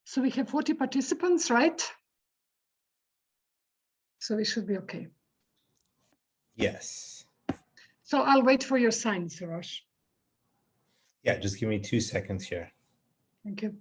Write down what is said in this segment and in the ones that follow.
So we have 40 participants, right? So we should be okay. Yes. So I'll wait for your sign, Sarosh. Yeah, just give me 2 seconds here. Thank you.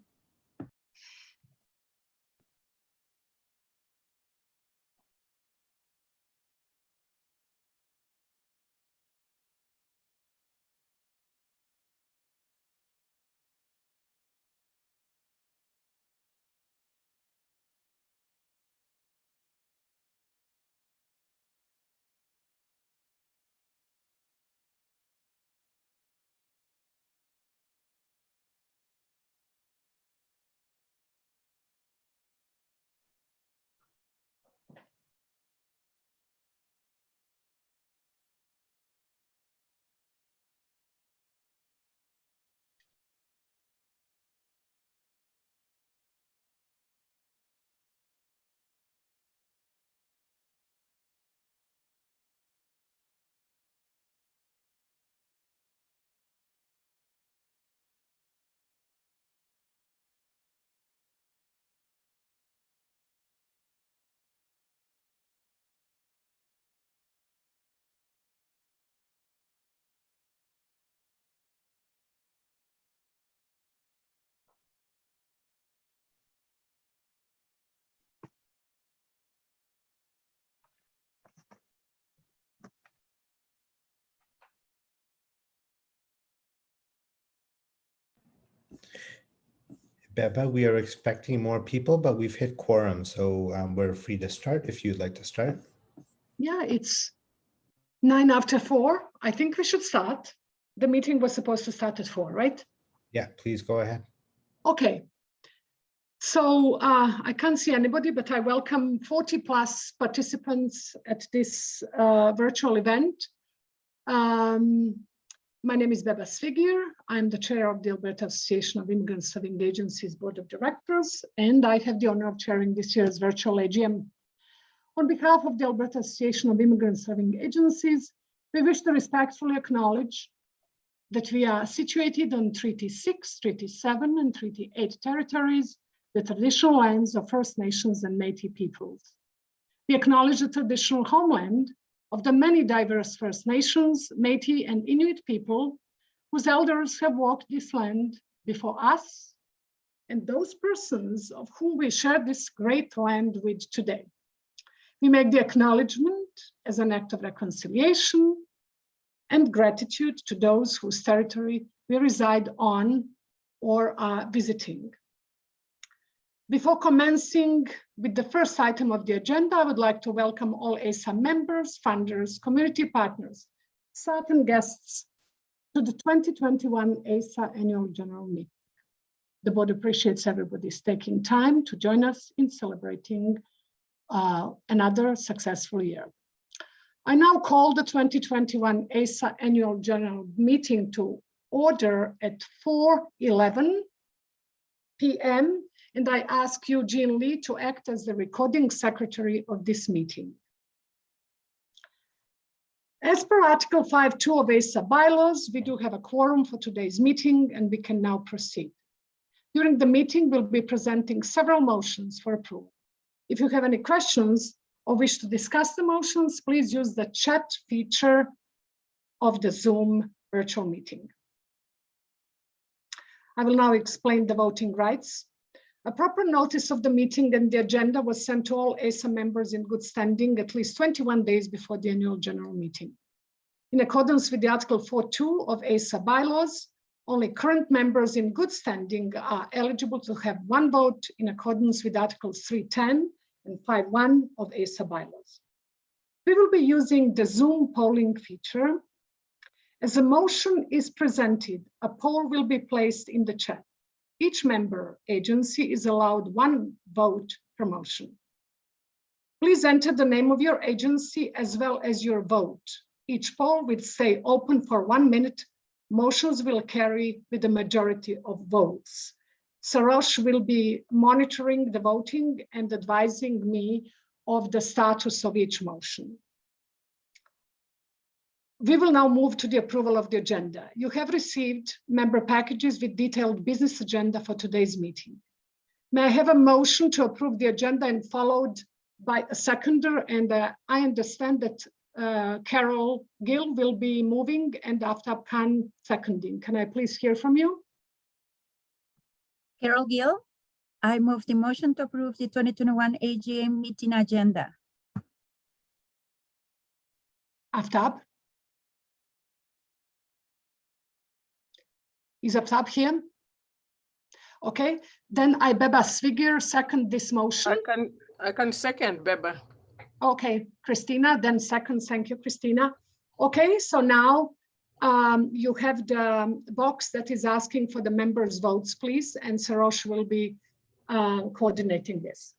Beba, we are expecting more people, but we've hit quorum, so we're free to start if you'd like to start. Yeah, it's 4:09. I think we should start. The meeting was supposed to start at 4, right? Yeah, please go ahead. Okay. So I can't see anybody, but I welcome 40 plus participants at this virtual event. My name is Beba Svigir. I'm the chair of the Alberta Association of Immigrant Serving Agencies Board of Directors, and I have the honor of chairing this year's virtual AGM. On behalf of the Alberta Association of Immigrant Serving Agencies, we wish to respectfully acknowledge that we are situated on Treaty 6, Treaty 7, and Treaty 8 territories, the traditional lands of First Nations and Métis peoples. We acknowledge the traditional homeland of the many diverse First Nations, Métis, and Inuit people whose elders have walked this land before us, and those persons of whom we share this great land with today. We make the acknowledgement as an act of reconciliation and gratitude to those whose territory we reside on or are visiting. Before commencing with the first item of the agenda, I would like to welcome all Asa members, funders, community partners, certain guests to the 2021 Asa Annual General Meeting. The board appreciates everybody's taking time to join us in celebrating another successful year. I now call the 2021 Asa Annual General Meeting to order at 4:11 p.m. and I ask Eugene Lee to act as the recording secretary of this meeting. As per Article 5.2 of Asa bylaws, we do have a quorum for today's meeting and we can now proceed. During the meeting, we'll be presenting several motions for approval. If you have any questions or wish to discuss the motions, please use the chat feature of the Zoom virtual meeting. I will now explain the voting rights. A proper notice of the meeting and the agenda was sent to all Asa members in good standing at least 21 days before the annual general meeting. In accordance with the Article 4.2 of Asa bylaws, only current members in good standing are eligible to have one vote in accordance with Articles 3.10 and 5.1 of Asa bylaws. We will be using the Zoom polling feature. As a motion is presented, a poll will be placed in the chat. Each member agency is allowed one vote per motion. Please enter the name of your agency as well as your vote. Each poll will stay open for 1 minute. Motions will carry with the majority of votes. Sarosh will be monitoring the voting and advising me of the status of each motion. We will now move to the approval of the agenda. You have received member packages with detailed business agenda for today's meeting. May I have a motion to approve the agenda and followed by a seconder? And I understand that Carol Gill will be moving and Aftab Khan seconding. Can I please hear from you? Carol Gill, I move the motion to approve the 2021 AGM meeting agenda. Aftab? Is Aftab here? Okay, then I, Beba Svigir, second this motion. I can second, Beba. Okay, Christina, then second. Thank you, Christina. Okay, so now you have the box that is asking for the members' votes, please, and Sarosh will be coordinating this.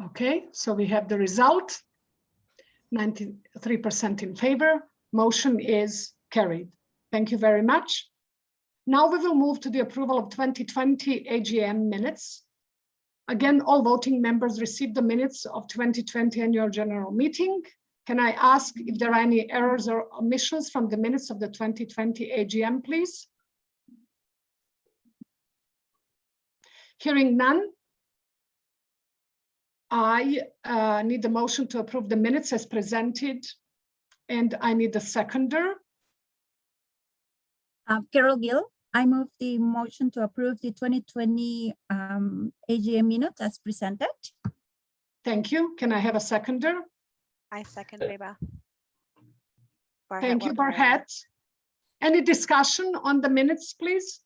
Okay, so we have the result, 93% in favor. Motion is carried. Thank you very much. Now we will move to the approval of 2020 AGM minutes. Again, all voting members received the minutes of 2020 annual general meeting. Can I ask if there are any errors or omissions from the minutes of the 2020 AGM, please? Hearing none, I need a motion to approve the minutes as presented, and I need a seconder. Carol Gill, I move the motion to approve the 2020 AGM minutes as presented. Thank you. Can I have a seconder? I second, Beba. Thank you, Barhat. Any discussion on the minutes, please?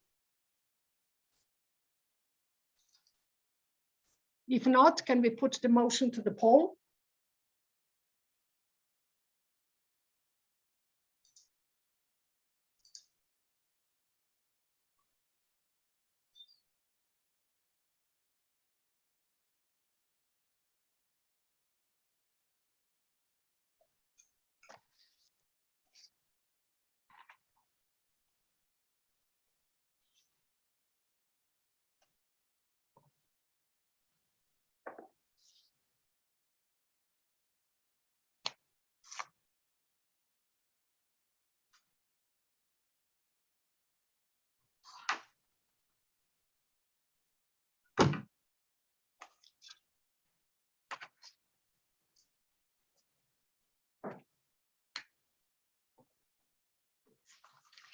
If not, can we put the motion to the poll?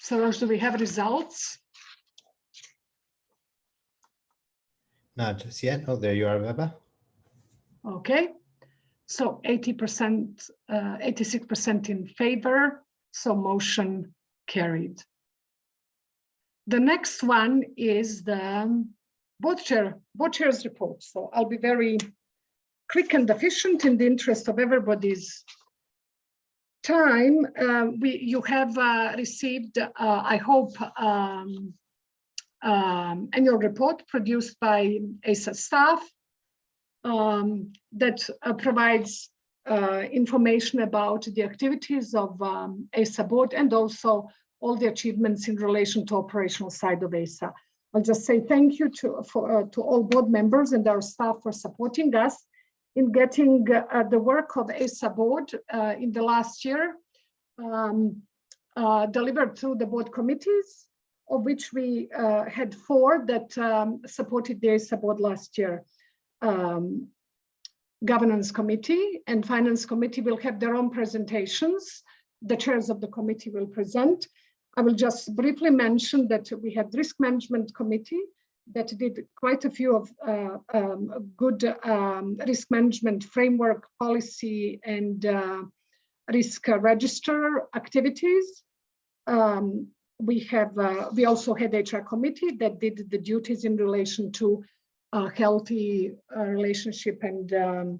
Sarosh, do we have results? Not just yet. Oh, there you are, Beba. Okay, so 80%, 86% in favor, so motion carried. The next one is the board chair's report. So I'll be very quick and efficient in the interest of everybody's time. You have received, I hope, annual report produced by Asa staff that provides information about the activities of Asa board and also all the achievements in relation to operational side of Asa. I'll just say thank you to all board members and our staff for supporting us in getting the work of Asa board in the last year delivered through the board committees, of which we had 4 that supported the Asa board last year. Governance committee and finance committee will have their own presentations. The chairs of the committee will present. I will just briefly mention that we had risk management committee that did quite a few of good risk management framework policy and risk register activities. We also had HR committee that did the duties in relation to healthy relationship and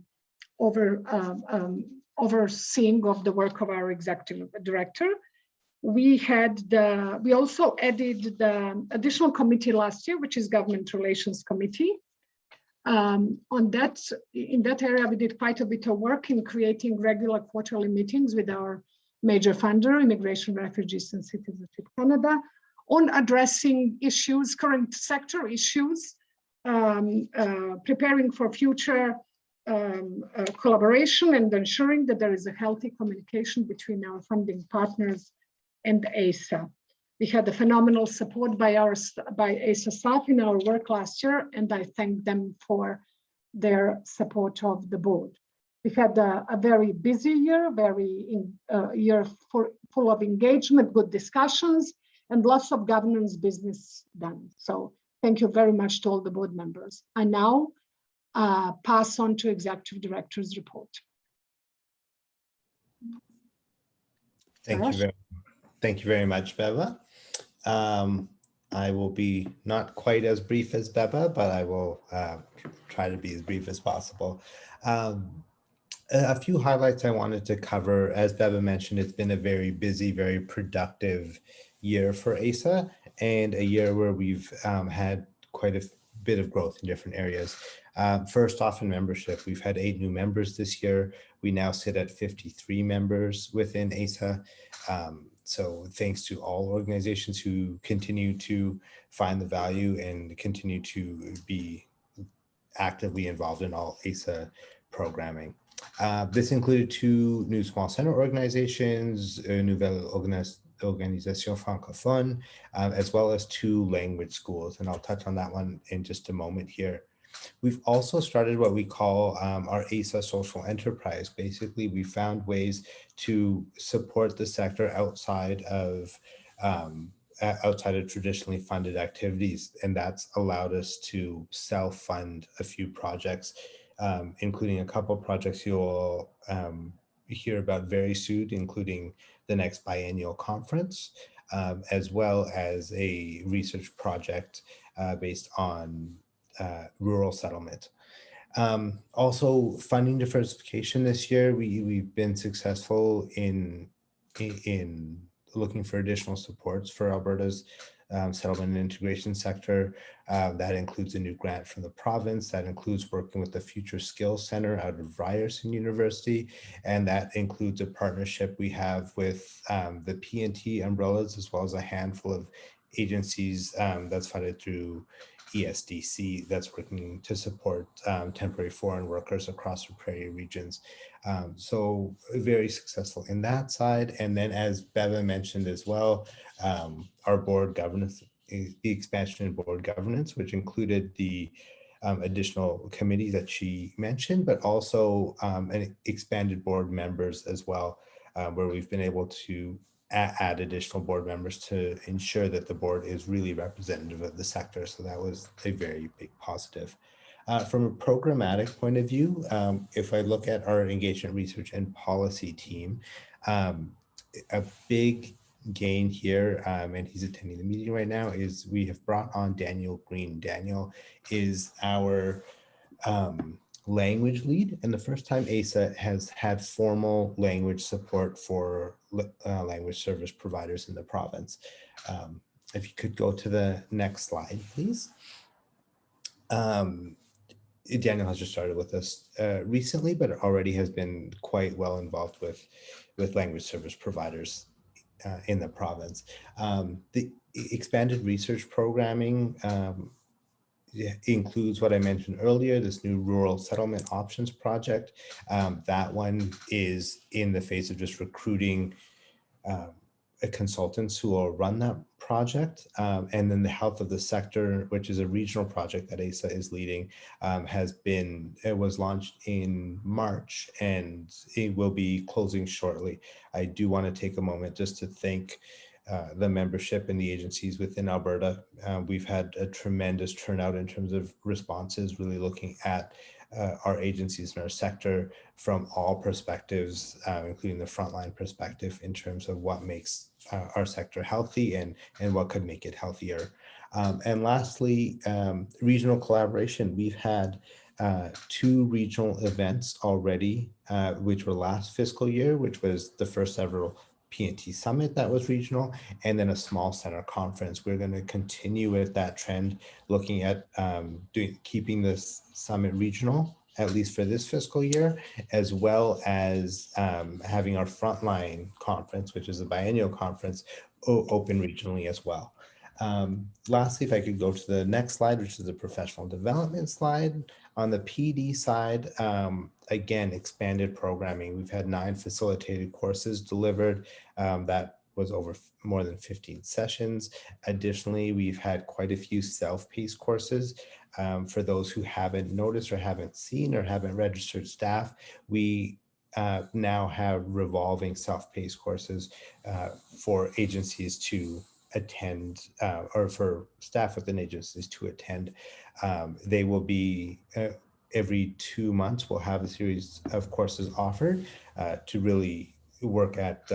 overseeing of the work of our executive director. We also added the additional committee last year, which is Government Relations Committee. In that area, we did quite a bit of work in creating regular quarterly meetings with our major funder, Immigration, Refugees and Citizenship Canada, on addressing issues, current sector issues, preparing for future collaboration and ensuring that there is a healthy communication between our funding partners and Aaisa. We had a phenomenal support by Asa staff in our work last year, and I thank them for their support of the board. We had a very busy year, year full of engagement, good discussions, and lots of governance business done. So thank you very much to all the board members. I now pass on to Executive Director's report. Thank you very much, Beba. I will be not quite as brief as Beba, but I will try to be as brief as possible. A few highlights I wanted to cover. As Beba mentioned, it's been a very busy, very productive year for Asa, and a year where we've had quite a bit of growth in different areas. First off, in membership, we've had 8 new members this year. We now sit at 53 members within Asa. So thanks to all organizations who continue to find the value and continue to be actively involved in all Asa programming. This included 2 new small center organizations, Nouvelle Organisation Francophone, as well as 2 language schools. And I'll touch on that one in just a moment here. We've also started what we call our Asa Social Enterprise. Basically, we found ways to support the sector outside of traditionally funded activities, and that's allowed us to self-fund a few projects, including a couple of projects you'll hear about very soon, including the next biennial conference, as well as a research project based on rural settlement. Also, funding diversification this year, we've been successful in looking for additional supports for Alberta's settlement and integration sector. That includes a new grant from the province, that includes working with the Future Skills Center out of Ryerson University, and that includes a partnership we have with the P&T umbrellas, as well as a handful of agencies that's funded through ESDC that's working to support temporary foreign workers across the prairie regions. So very successful in that side. And then, as Beba mentioned as well, our board governance, the expansion in board governance, which included the additional committee that she mentioned, but also an expanded board members as well, where we've been able to add additional board members to ensure that the board is really representative of the sector. So that was a very big positive. From a programmatic point of view, if I look at our engagement research and policy team, a big gain here, and he's attending the meeting right now, is we have brought on Daniel Green. Daniel is our language lead, and the first time Asa has had formal language support for language service providers in the province. If you could go to the next slide, please. Daniel has just started with us recently, but already has been quite well involved with language service providers in the province. The expanded research programming includes what I mentioned earlier, this new rural settlement options project. That one is in the phase of just recruiting consultants who will run that project. And then the health of the sector, which is a regional project that Asa is leading, it was launched in March and it will be closing shortly. I do want to take a moment just to thank the membership and the agencies within Alberta. We've had a tremendous turnout in terms of responses, really looking at our agencies and our sector from all perspectives, including the frontline perspective in terms of what makes our sector healthy and what could make it healthier. And lastly, regional collaboration. We've had 2 regional events already, which were last fiscal year, which was the first several P&T Summit that was regional, and then a small center conference. We're going to continue with that trend, looking at keeping this summit regional, at least for this fiscal year, as well as having our frontline conference, which is a biennial conference, open regionally as well. Lastly, if I could go to the next slide, which is the professional development slide. On the PD side, again, expanded programming. We've had 9 facilitated courses delivered. That was over more than 15 sessions. Additionally, we've had quite a few self-paced courses. For those who haven't noticed or haven't seen or haven't registered staff, we now have revolving self-paced courses for agencies to attend, or for staff within agencies to attend. They will be every 2 months, we'll have a series of courses offered to really work at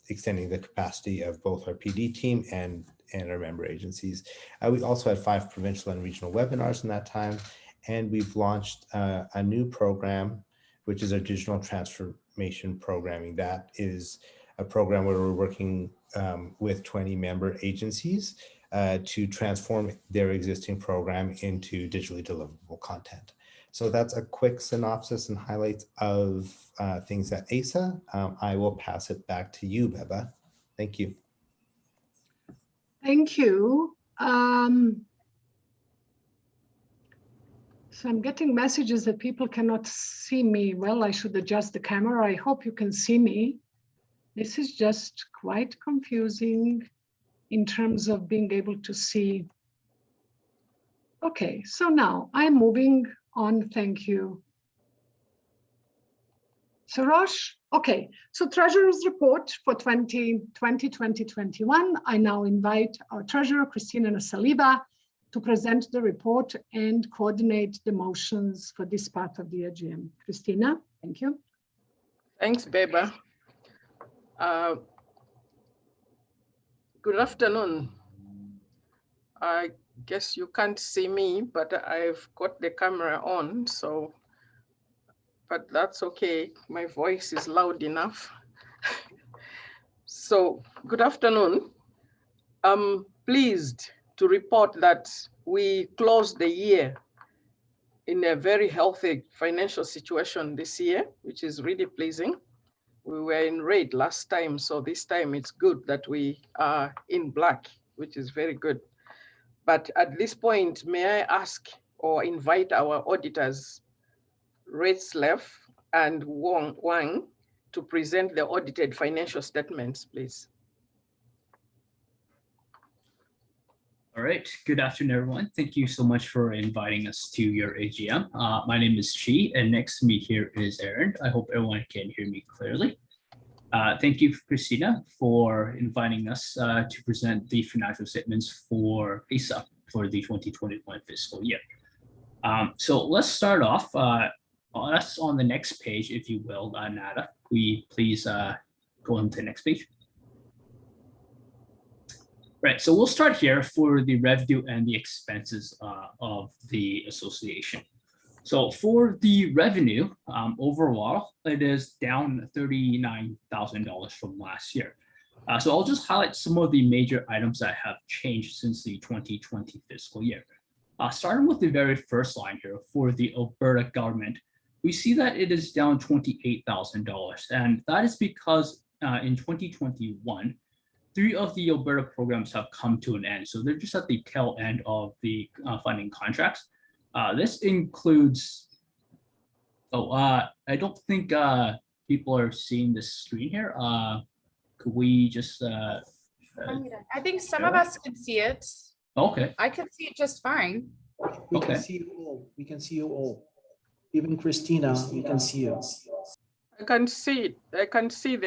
extending the capacity of both our PD team and our member agencies. We also had 5 provincial and regional webinars in that time, and we've launched a new program, which is our digital transformation programming. That is a program where we're working with 20 member agencies to transform their existing program into digitally deliverable content. So that's a quick synopsis and highlights of things at Asa. I will pass it back to you, Beba. Thank you. Thank you. So I'm getting messages that people cannot see me. Well, I should adjust the camera. I hope you can see me. This is just quite confusing in terms of being able to see. Okay, so now I'm moving on. Thank you. So Rosh, okay, so Treasurer's Report for 2020-2021. I now invite our Treasurer, Christina Saliba, to present the report and coordinate the motions for this part of the AGM. Christina, thank you. Thanks, Beba. Good afternoon. I guess you can't see me, but I've got the camera on, so, but that's okay. My voice is loud enough. So, good afternoon. I'm pleased to report that we closed the year in a very healthy financial situation this year, which is really pleasing. We were in red last time, so this time it's good that we are in black, which is very good. But at this point, may I ask or invite our auditors, Retzleff and Wang, to present the audited financial statements, please. All right, good afternoon, everyone. Thank you so much for inviting us to your AGM. My name is Chi, and next to me here is Aaron. I hope everyone can hear me clearly. Thank you, Christina, for inviting us to present the financial statements for Asa for the 2021 fiscal year. So let's start off. That's on the next page, if you will, Nada. We please go on to the next page. Right, so we'll start here for the revenue and the expenses of the association. So for the revenue, overall, it is down $39,000 from last year. So I'll just highlight some of the major items that have changed since the 2020 fiscal year. Starting with the very first line here for the Alberta government, we see that it is down $28,000, and that is because in 2021, 3 of the Alberta programs have come to an end. So they're just at the tail end of the funding contracts. This includes, I don't think people are seeing this screen here. Could we just? I think some of us can see it. Okay. I can see it just fine. We can see you all. We can see you all. Even Christina, we can see you. I can see it. I can see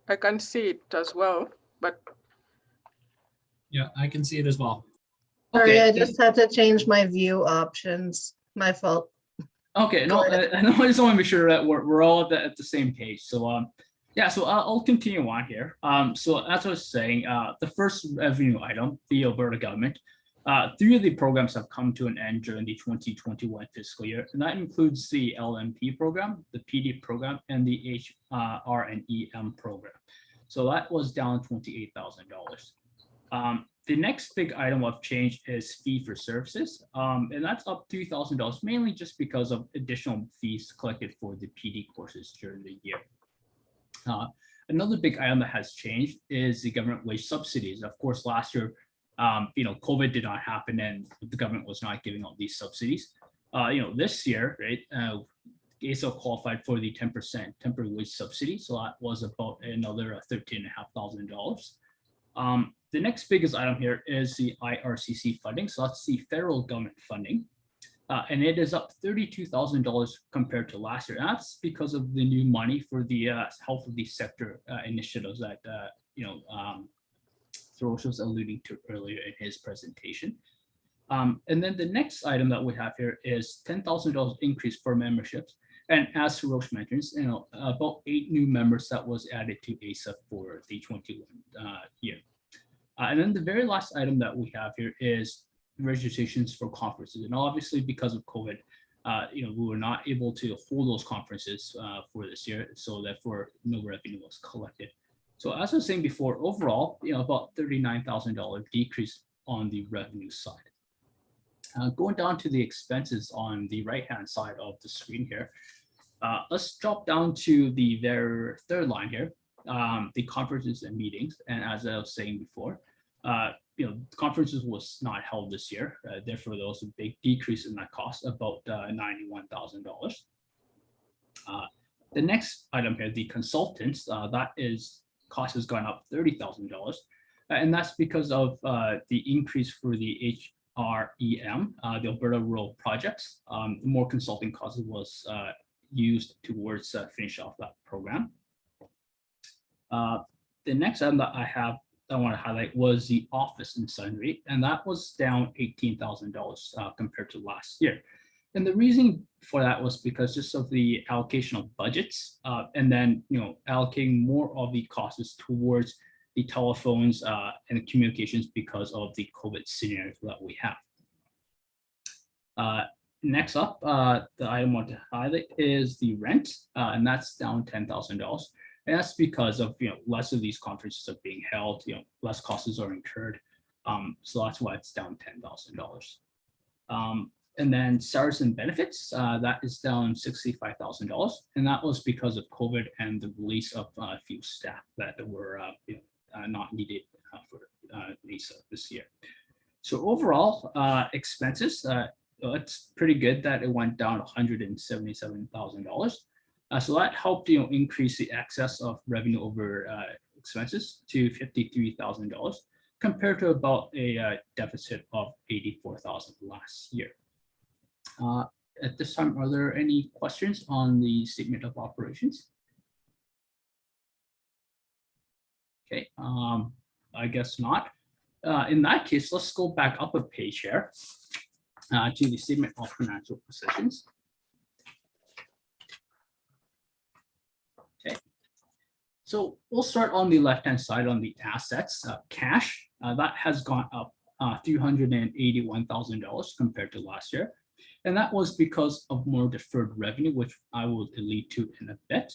I can see it as well, but. Yeah, I can see it as well. Sorry, Okay. I just had to change my view options. My fault. Okay, no, I just want to make sure that we're all at the same page. So yeah, so I'll continue on here. So as I was saying, the first revenue item, the Alberta government, 3 of the programs have come to an end during the 2021 fiscal year, and that includes the LMP program, the PD program, and the HRNEM program. So that was down $28,000. The next big item of change is fee for services, and that's up $2,000, mainly just because of additional fees collected for the PD courses during the year. Another big item that has changed is the government wage subsidies. Of course, last year, COVID did not happen and the government was not giving out these subsidies. This year, right, Asa qualified for the 10% temporary wage subsidy, so that was about another $13,500. The next biggest item here is the Ircc funding, so that's the federal government funding, and it is up $32,000 compared to last year. And that's because of the new money for the health of the sector initiatives that Throsh was alluding to earlier in his presentation. And then the next item that we have here is $10,000 increase for memberships. And as Throsh mentions, about 8 new members that was added to Asa for the 21 year. And then the very last item that we have here is registrations for conferences. And obviously because of COVID, we were not able to hold those conferences for this year. So therefore no revenue was collected. So as I was saying before, overall, about $39,000 decrease on the revenue side. Going down to the expenses on the right-hand side of the screen here, let's drop down to the very third line here, the conferences and meetings. And as I was saying before, conferences was not held this year. Therefore, there was a big decrease in that cost, about $91,000. The next item here, the consultants, that is cost has gone up $30,000. And that's because of the increase for the HREM, the Alberta Rural Projects. More consulting costs was used towards finish off that program. The next item that I want to highlight was the office and sundry, and that was down $18,000 compared to last year. And the reason for that was because just of the allocation of budgets, and then allocating more of the costs towards the telephones and the communications because of the COVID scenario that we have. Next up, the item I want to highlight is the rent, and that's down $10,000. And that's because of less of these conferences are being held, less costs are incurred. So that's why it's down $10,000. And then salaries and benefits, that is down $65,000. And that was because of COVID and the release of a few staff that were not needed for Asa this year. So overall expenses, it's pretty good that it went down $177,000. So that helped increase the excess of revenue over expenses to $53,000 compared to about a deficit of $84,000 last year. At this time, are there any questions on the statement of operations? Okay, I guess not. In that case, let's go back up a page here to the statement of financial positions. Okay, so we'll start on the left-hand side on the assets. Cash, that has gone up $381,000 compared to last year. And that was because of more deferred revenue, which I will allude to in a bit.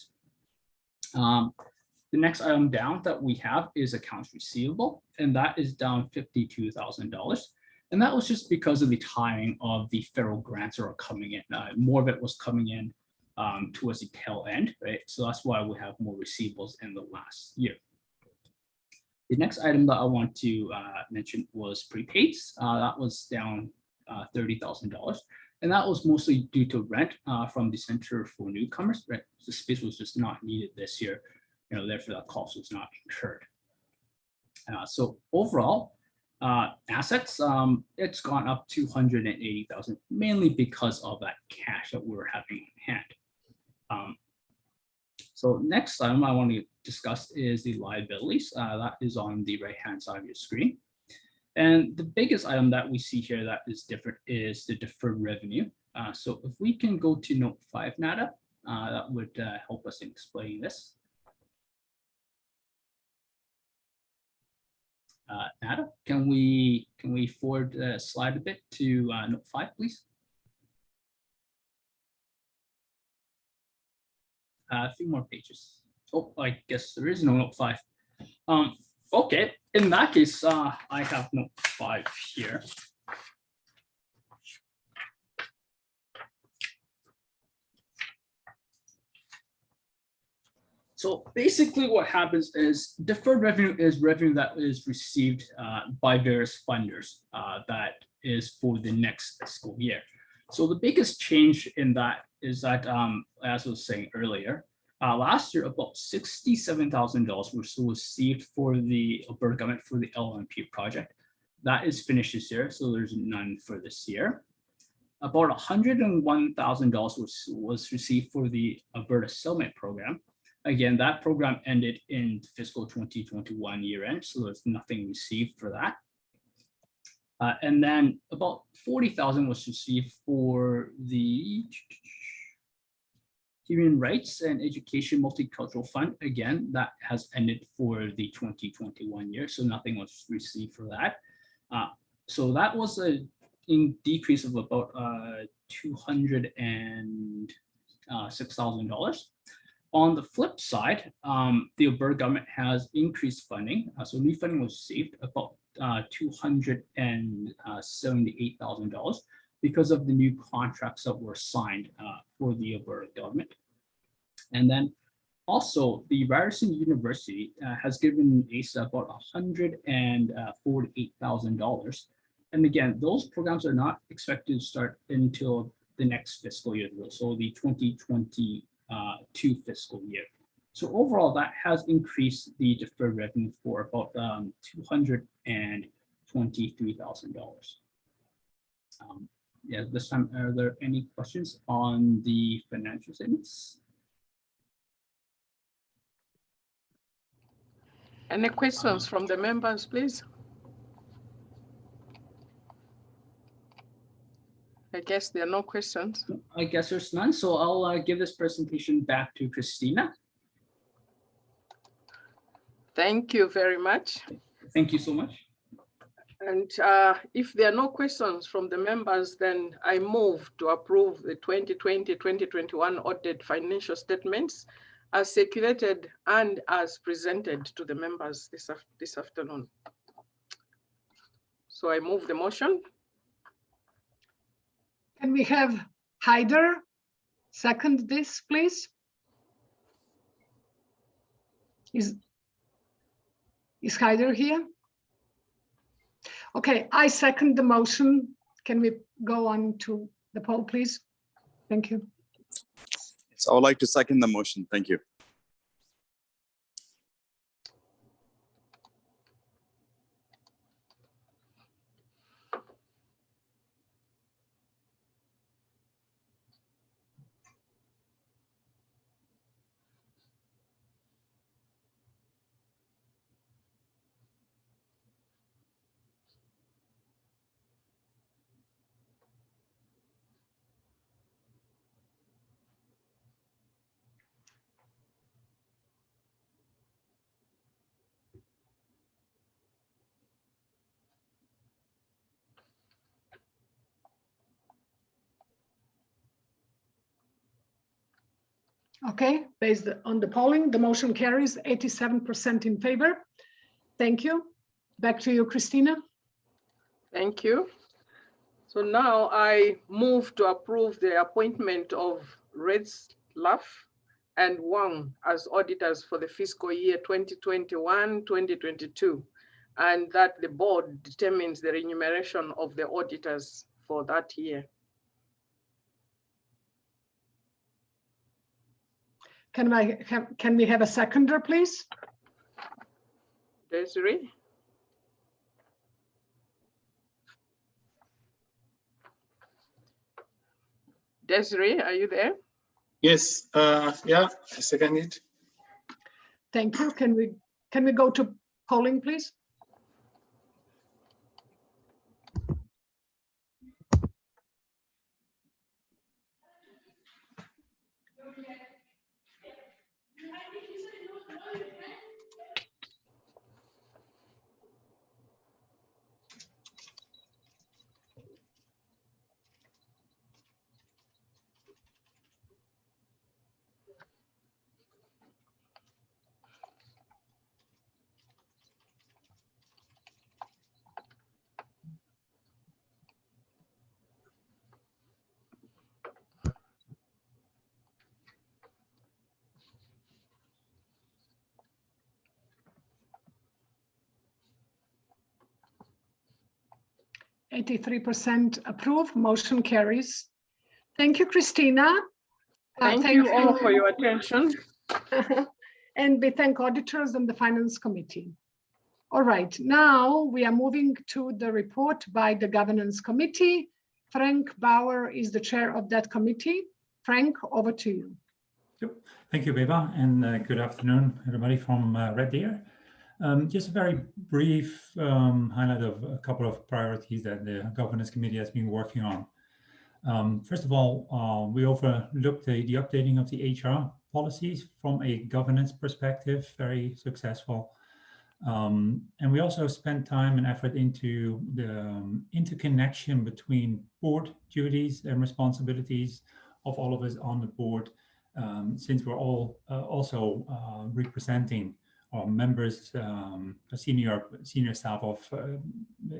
The next item down that we have is accounts receivable, and that is down $52,000. And that was just because of the timing of the federal grants that are coming in. More of it was coming in towards the tail end, right? So that's why we have more receivables in the last year. The next item that I want to mention was prepaids. That was down $30,000. And that was mostly due to rent from the Center for Newcomers. Right? The space was just not needed this year. Therefore that cost was not incurred. So overall, assets, it's gone up $280,000, mainly because of that cash that we were having in hand. So next item I want to discuss is the liabilities. That is on the right-hand side of your screen. And the biggest item that we see here that is different is the deferred revenue. So if we can go to note 5, Nada, that would help us in explaining this. Nada, can we forward the slide a bit to note 5, please? A few more pages. Oh, I guess there is no note 5. Okay, in that case, I have note 5 here. So basically what happens is deferred revenue is revenue that is received by various funders that is for the next fiscal year. So the biggest change in that is that, as I was saying earlier, last year about $67,000 was received for the Alberta government for the LNP project. That is finished this year, so there's none for this year. About $101,000 was received for the Alberta Settlement Program. Again, that program ended in fiscal 2021 year end, so there's nothing received for that. And then about 40,000 was received for the Human Rights and Education Multicultural Fund. Again, that has ended for the 2021 year, so nothing was received for that. So that was a decrease of about $206,000. On the flip side, the Alberta government has increased funding. So new funding was received about $278,000 because of the new contracts that were signed for the Alberta government. And then also the Ryerson University has given Asa about $148,000. And again, those programs are not expected to start until the next fiscal year, so the 2022 fiscal year. So overall, that has increased the deferred revenue for about $223,000. Yeah, this time, are there any questions on the financial statements? Any questions from the members, please? I guess there are no questions. I guess there's none, so I'll give this presentation back to Christina. Thank you very much. Thank you so much. And if there are no questions from the members, then I move to approve the 2020-2021 audited financial statements as circulated and as presented to the members this afternoon. So I move the motion. Can we have Haider second this, please? Is Haider here? Okay, I second the motion. Can we go on to the poll, please? Thank you. So I would like to second the motion. Thank you. Okay, based on the polling, the motion carries 87% in favor. Thank you. Back to you, Christina. Thank you. So now I move to approve the appointment of Retzlaff and Wang as auditors for the fiscal year 2021-2022, and that the board determines the remuneration of the auditors for that year. Can we have a seconder, please? Desiree? Desiree, are you there? Yes, yeah, I second it. Thank you. Can we go to polling, please? 83% approve, motion carries. Thank you, Christina. Thank you all for your attention. And we thank auditors and the Finance Committee. All right, now we are moving to the report by the Governance Committee. Frank Bauer is the chair of that committee. Frank, over to you. Thank you, Beba, and good afternoon, everybody from Red Deer. Just a very brief highlight of a couple of priorities that the Governance Committee has been working on. First of all, we overlooked the updating of the HR policies from a governance perspective, very successful. And we also spent time and effort into the interconnection between board duties and responsibilities of all of us on the board, since we're all also representing our members, senior staff of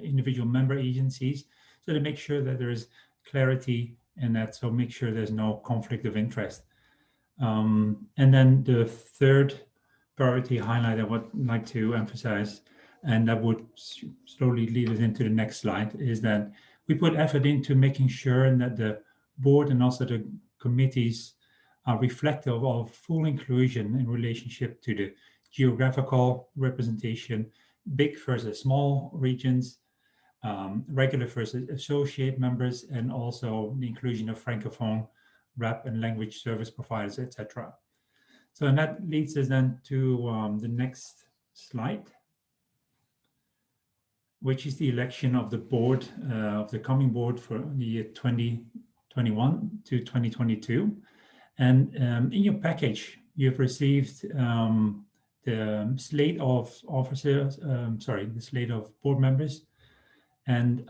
individual member agencies, so to make sure that there is clarity in that, so make sure there's no conflict of interest. And then the third priority highlight I would like to emphasize, and that would slowly lead us into the next slide, is that we put effort into making sure that the board and also the committees are reflective of full inclusion in relationship to the geographical representation, big versus small regions, regular versus associate members, and also the inclusion of Francophone, rep and language service providers, etc. So, and that leads us then to the next slide, which is the election of the board, of the coming board for the year 2021 to 2022. And in your package, you've received the slate of officers, the slate of board members. And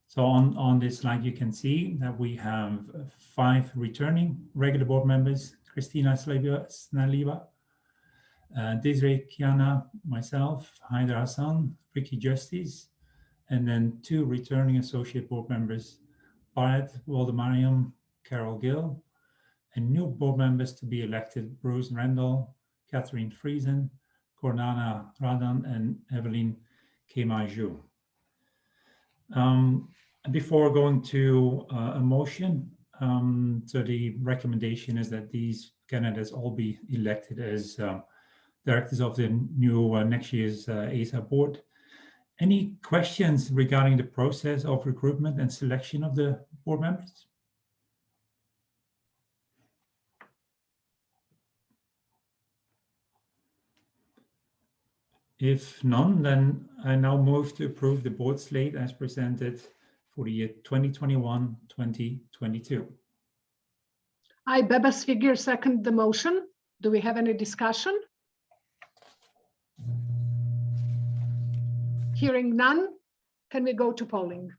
so on this slide, you can see that we have 5 returning regular board members: Christina Snaliva, Desiree Kiana, myself, Haider Hassan, Ricky Justice, and then 2 returning associate board members, Bharat Waldemariam, Carol Gill, and new board members to be elected: Bruce Randall, Catherine Friesen, Cornana Radan, and Evelyn Kemaju. Before going to a motion, so the recommendation is that these candidates all be elected as directors of the new next year's Aaisa board. Any questions regarding the process of recruitment and selection of the board members? If none, then I now move to approve the board slate as presented for the year 2021-2022. I, Beba Sviggir, second the motion. Do we have any discussion? Hearing none, can we go to polling?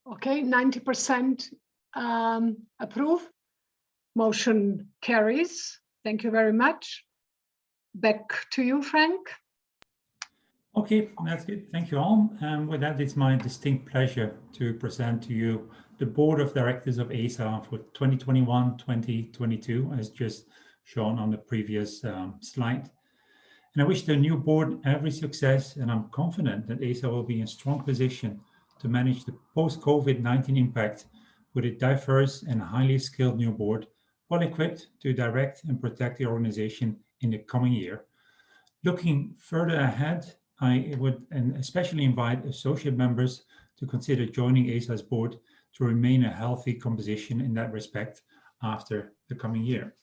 Okay, 90% approve. Motion carries. Thank you very much. Back to you, Frank. Okay, that's good. Thank you all. And with that, it's my distinct pleasure to present to you the Board of Directors of Aaisa for 2021-2022, as just shown on the previous slide. And I wish the new board every success, and I'm confident that Aaisa will be in a strong position to manage the post-COVID-19 impact with a diverse and highly skilled new board, well equipped to direct and protect the organization in the coming year. Looking further ahead, I would especially invite associate members to consider joining Aaisa's board to remain a healthy composition in that respect after the coming year.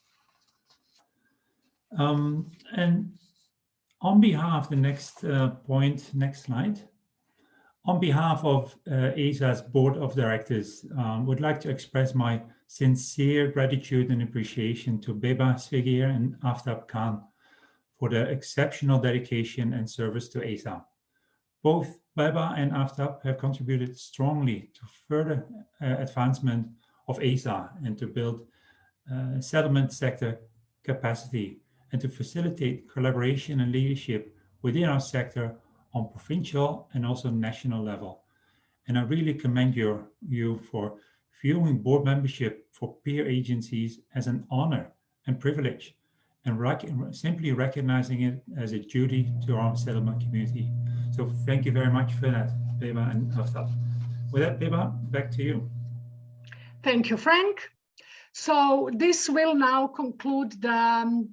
And on behalf of the next point, next slide, On behalf of Aisa's Board of Directors, would like to express my sincere gratitude and appreciation to Beba Svegir and Aftab Khan for their exceptional dedication and service to Aisa. Both Beba and Aftab have contributed strongly to further advancement of Aisa and to build settlement sector capacity and to facilitate collaboration and leadership within our sector on provincial and also national level. And I really commend you for viewing board membership for peer agencies as an honor and privilege, and simply recognizing it as a duty to our settlement community. So thank you very much for that, Beba and Aftab. With that, Beba, back to you. Thank you, Frank. So this will now conclude the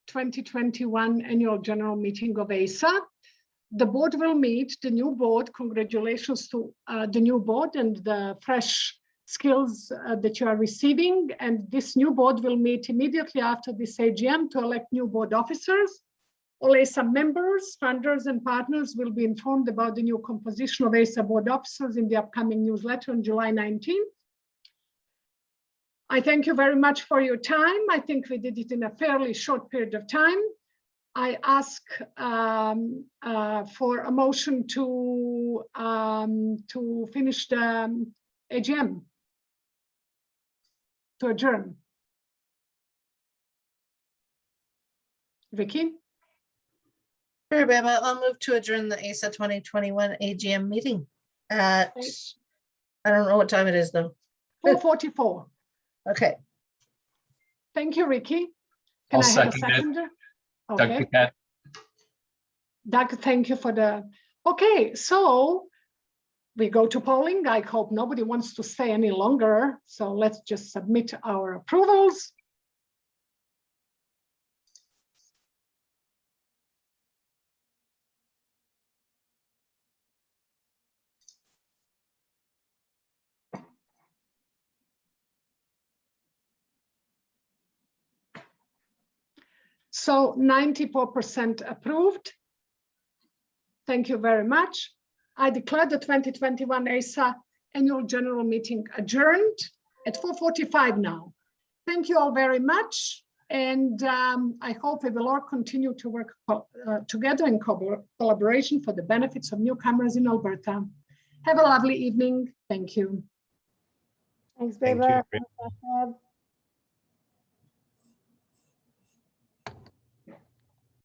2021 annual general meeting of Aisa. The board will meet, the new board, congratulations to the new board and the fresh skills that you are receiving. And this new board will meet immediately after this AGM to elect new board officers. All Aisa members, funders, and partners will be informed about the new composition of Aisa board officers in the upcoming newsletter on July 19th. I thank you very much for your time. I think we did it in a fairly short period of time. I ask for a motion to finish the AGM, to adjourn. Vicky? Sure, Beba, I'll move to adjourn the ASA 2021 AGM meeting at, I don't know what time it is though. 4:44. Okay. Thank you, Ricky. I'll Can I have a second it. seconder? Doug Okay. Paquette. Doug, thank you for the, okay, so we go to polling. I hope nobody wants to stay any longer. So let's just submit our approvals. So 94% approved. Thank you very much. I declare the 2021 ASA annual general meeting adjourned at 4:45 now. Thank you all very much. And I hope we will all continue to work together in collaboration for the benefits of newcomers in Alberta. Have a lovely evening. Thank you. Thanks, Thank Beba. you. Thanks, Ahmed.